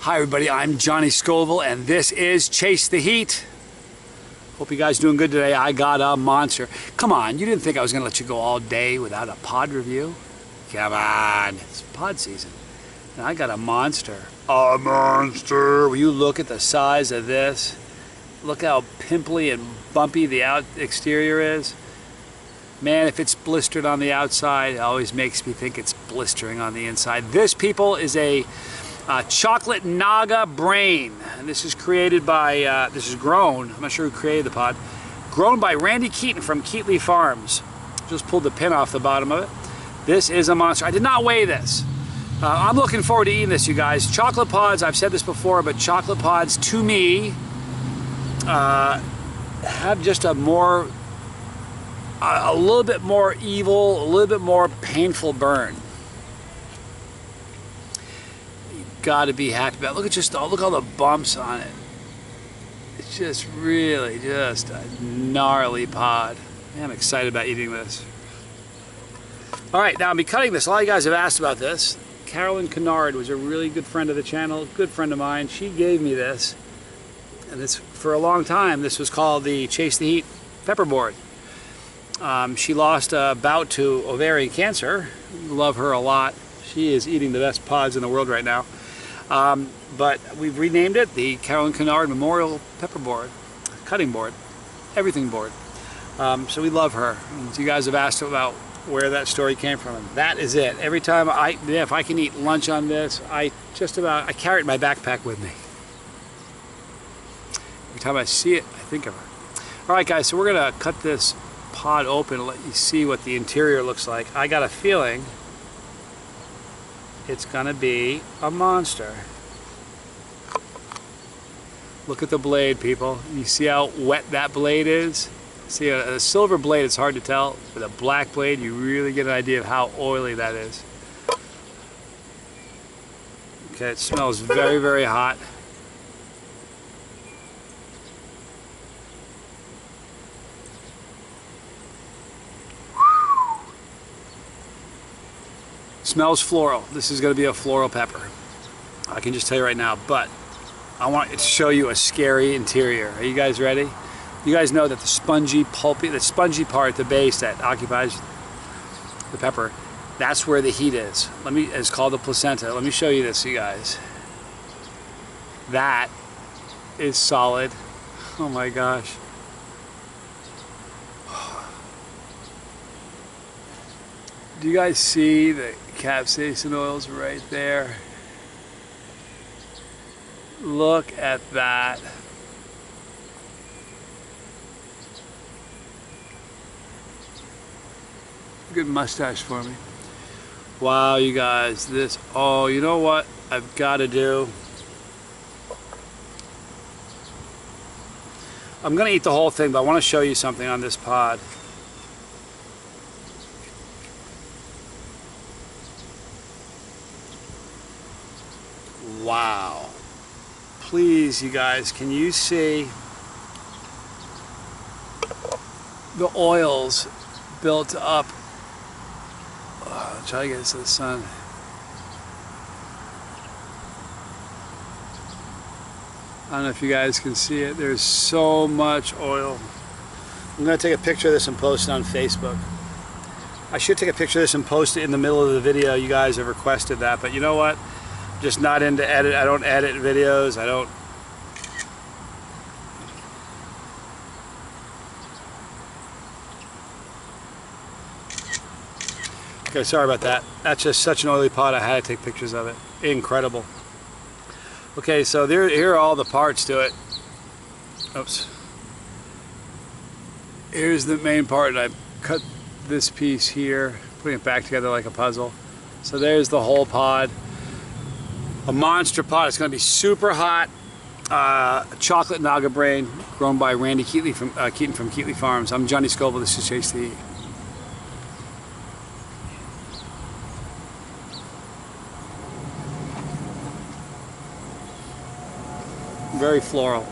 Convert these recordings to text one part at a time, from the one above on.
Hi everybody, I'm Johnny Scoville and this is Chase the Heat. Hope you guys doing good today. I got a monster. Come on, you didn't think I was going to let you go all day without a pod review? Come on, it's pod season. And I got a monster. A monster! Will you look at the size of this? Look how pimply and bumpy the exterior is. Man, if it's blistered on the outside, it always makes me think it's blistering on the inside. This, people, is a chocolate Naga brain. And this is created by, this is grown, I'm not sure who created the pod, grown by Randy Keaton from Keatley Farms. Just pulled the pin off the bottom of it. This is a monster. I did not weigh this. I'm looking forward to eating this, you guys. Chocolate pods, I've said this before, but chocolate pods, to me, have just a little bit more evil, a little bit more painful burn. You gotta be happy about it. Look at look at all the bumps on it. It's just really just a gnarly pod. Man, I'm excited about eating this. All right, now I'll be cutting this. A lot of you guys have asked about this. Carolyn Kennard was a really good friend of the channel, good friend of mine. She gave me this, and this for a long time. This was called the Chase the Heat pepperboard. She lost a bout to ovarian cancer. Love her a lot. She is eating the best pods in the world right now. But we've renamed it the Carolyn Kennard Memorial Pepperboard, cutting board, everything board. So we love her. And you guys have asked about where that story came from. And that is it. Every time if I can eat lunch on this, I carry it in my backpack with me. Every time I see it, I think of her. All right, guys. So we're gonna cut this pod open and let you see what the interior looks like. I got a feeling it's gonna be a monster. Look at the blade, people. You see how wet that blade is? See, a silver blade, it's hard to tell. With a black blade, you really get an idea of how oily that is. Okay, it smells very, very hot. Smells floral. This is going to be a floral pepper. I can just tell you right now, but I want to show you a scary interior. Are you guys ready? You guys know that the spongy part at the base that occupies the pepper, that's where the heat is. It's called the placenta. Let me show you this, you guys. That is solid. Oh my gosh. Do you guys see the capsaicin oils right there? Look at that. Good mustache for me. Wow, you guys, oh, you know what I've got to do? I'm gonna eat the whole thing, but I want to show you something on this pod. Wow. Please, you guys, can you see the oils built up? Try to get it to the sun. I don't know if you guys can see it. There's so much oil. I'm going to take a picture of this and post it on Facebook. I should take a picture of this and post it in the middle of the video. You guys have requested that, but you know what? I'm just not into edit. I don't edit videos. I don't. Okay, sorry about that. That's just such an oily pot, I had to take pictures of it. Incredible. Okay, so here are all the parts to it. Oops. Here's the main part, and I've cut this piece here, putting it back together like a puzzle. So there's the whole pod. A monster pod. It's going to be super hot. Chocolate Naga brain, grown by Randy Keatley Keaton from Keatley Farms. I'm Johnny Scoville. This is Chase the Heat. Very floral.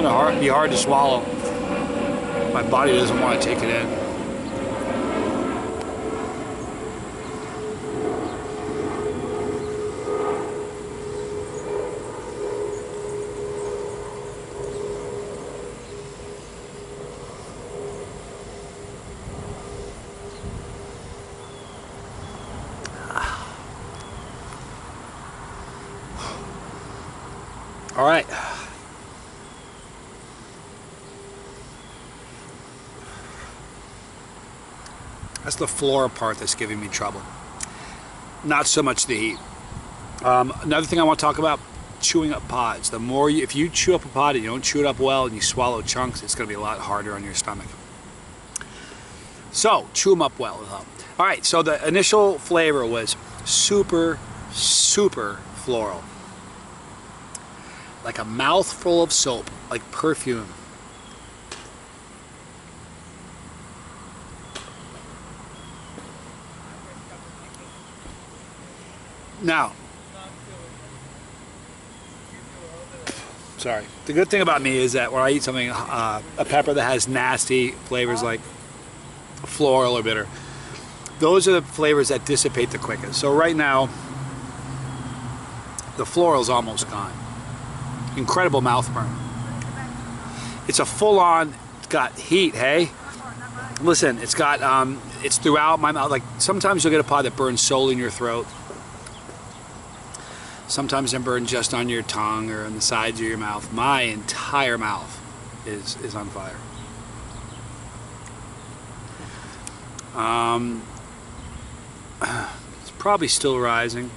gonna be hard to swallow. My body doesn't want to take it in. All right. That's the floor part that's giving me trouble. Not so much the heat. Another thing I want to talk about, chewing up pods. The more if you chew up a pod and you don't chew it up well and you swallow chunks, it's going to be a lot harder on your stomach. So, chew them up well. All right, so the initial flavor was super, super floral. Like a mouthful of soap, like perfume. Now, sorry. The good thing about me is that when I eat something, a pepper that has nasty flavors like floral or bitter, those are the flavors that dissipate the quickest. So right now, the floral's almost gone. Incredible mouth burn. It's a full-on, it's got heat, hey? Listen, it's got, it's throughout my mouth. Like, sometimes you'll get a pod that burns solely in your throat. Sometimes they burn just on your tongue or on the sides of your mouth. My entire mouth is on fire. It's probably still rising.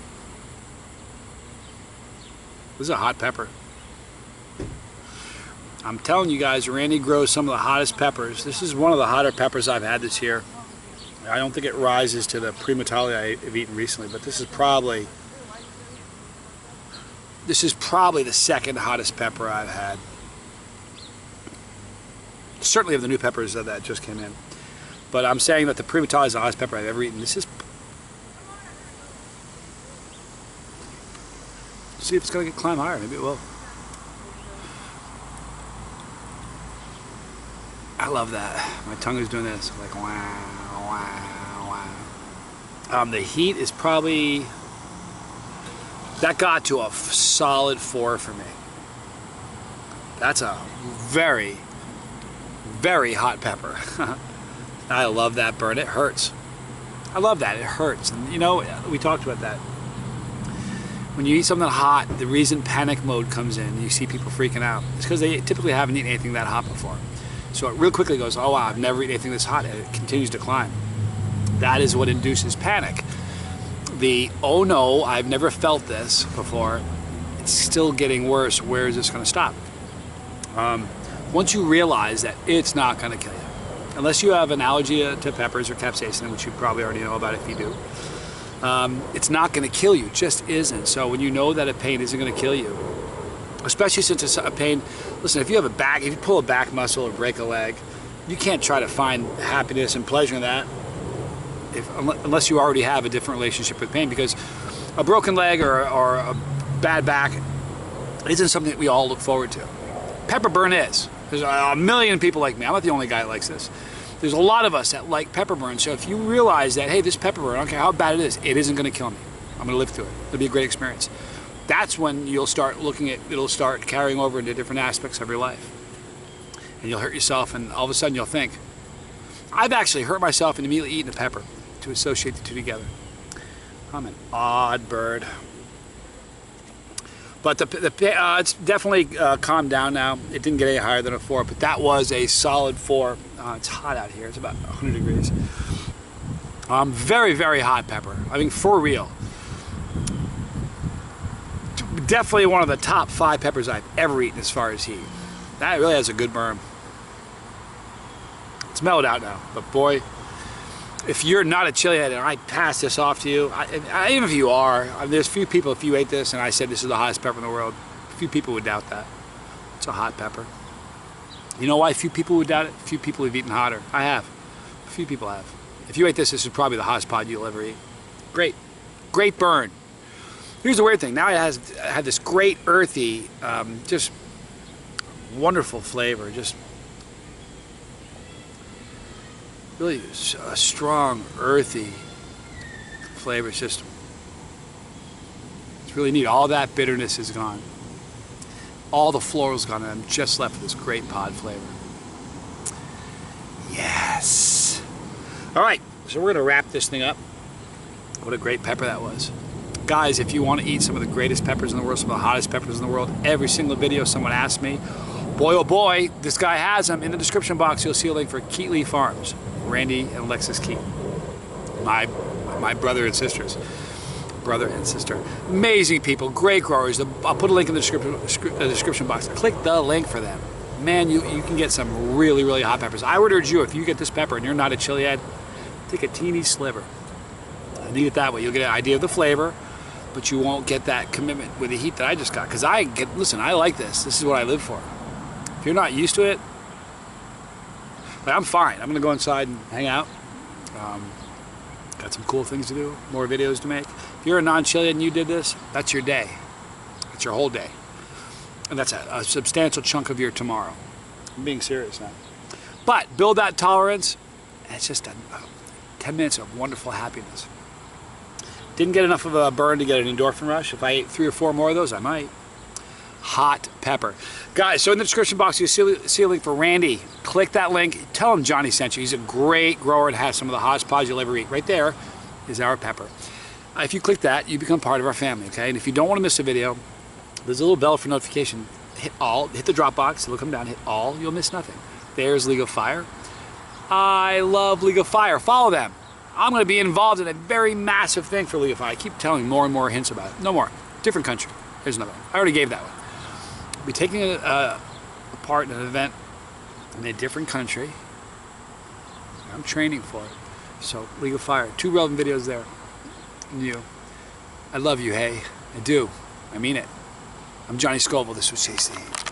This is a hot pepper. I'm telling you guys, Randy grows some of the hottest peppers. This is one of the hotter peppers I've had this year. I don't think it rises to the primatali I've eaten recently, but this is probably the second hottest pepper I've had. Certainly of the new peppers that just came in. But I'm saying that the primatali is the hottest pepper I've ever eaten. This is... See if it's going to climb higher. Maybe it will. I love that. My tongue is doing this. Like, wow, wow, wow. The heat is probably... That got to a solid 4 for me. That's a very, very hot pepper. I love that burn. It hurts. I love that. It hurts. And you know, we talked about that. When you eat something hot, the reason panic mode comes in, you see people freaking out, it's because they typically haven't eaten anything that hot before. So it real quickly goes, oh wow, I've never eaten anything this hot, and it continues to climb. That is what induces panic. The, oh no, I've never felt this before, it's still getting worse, where is this going to stop? Once you realize that it's not going to kill you, unless you have an allergy to peppers or capsaicin, which you probably already know about if you do, it's not going to kill you, it just isn't. So when you know that a pain isn't going to kill you, especially since it's a pain, listen, if you pull a back muscle or break a leg, you can't try to find happiness and pleasure in that unless you already have a different relationship with pain, because a broken leg or a bad back isn't something that we all look forward to. Pepper burn is. There's a million people like me. I'm not the only guy that likes this. There's a lot of us that like pepper burn. So if you realize that, hey, this pepper burn, I don't care how bad it isn't going to kill me. I'm going to live through it. It'll be a great experience. That's when you'll start looking at, it'll start carrying over into different aspects of your life. And you'll hurt yourself, and all of a sudden you'll think, I've actually hurt myself and immediately eaten a pepper, to associate the two together. I'm an odd bird. But it's definitely calmed down now. It didn't get any higher than a 4, but that was a solid 4. It's hot out here. It's about 100 degrees. Very, very hot pepper. I mean, for real. Definitely one of the top 5 peppers I've ever eaten as far as heat. That really has a good burn. It's mellowed out now, but boy, if you're not a chili head and I pass this off to you, even if you are, there's few people, if you ate this and I said this is the hottest pepper in the world, few people would doubt that. It's a hot pepper. You know why few people would doubt it? Few people have eaten hotter. I have. A few people have. If you ate this, this is probably the hottest pod you'll ever eat. Great. Great burn. Here's the weird thing. Now it had this great earthy, just wonderful flavor. Just really a strong, earthy flavor. It's really neat. All that bitterness is gone. All the floral's gone, and I'm just left with this great pod flavor. Yes. All right, so we're gonna wrap this thing up. What a great pepper that was. Guys, if you want to eat some of the greatest peppers in the world, some of the hottest peppers in the world, every single video someone asks me, boy oh boy, this guy has them. In the description box, you'll see a link for Keatley Farms. Randy and Alexis Keatley. My brother and sisters. Brother and sister. Amazing people, great growers. I'll put a link in the description box. Click the link for them. Man, you can get some really, really hot peppers. I would urge you, if you get this pepper and you're not a chili head, take a teeny sliver and eat it that way. You'll get an idea of the flavor, but you won't get that commitment with the heat that I just got. Because listen, I like this. This is what I live for. If you're not used to it, like, I'm fine. I'm gonna go inside and hang out. Got some cool things to do, more videos to make. If you're a non-chili and you did this, that's your day. That's your whole day. And that's a substantial chunk of your tomorrow. I'm being serious now. But build that tolerance, and it's just 10 minutes of wonderful happiness. Didn't get enough of a burn to get an endorphin rush. If I ate 3 or 4 more of those, I might. Hot pepper. Guys, so in the description box, you'll see a link for Randy. Click that link. Tell him Johnny sent you. He's a great grower and has some of the hottest pods you'll ever eat. Right there is our pepper. If you click that, you become part of our family, okay? And if you don't want to miss a video, there's a little bell for notification. Hit all, hit the drop box, it'll come down, hit all, you'll miss nothing. There's League of Fire. I love League of Fire. Follow them. I'm going to be involved in a very massive thing for League of Fire. I keep telling more and more hints about it. No more. Different country. Here's another one. I already gave that one. We'll be taking a part in an event in a different country. I'm training for it. So, League of Fire. 2 relevant videos there. And you. I love you, hey. I do. I mean it. I'm Johnny Scoville. This was JC.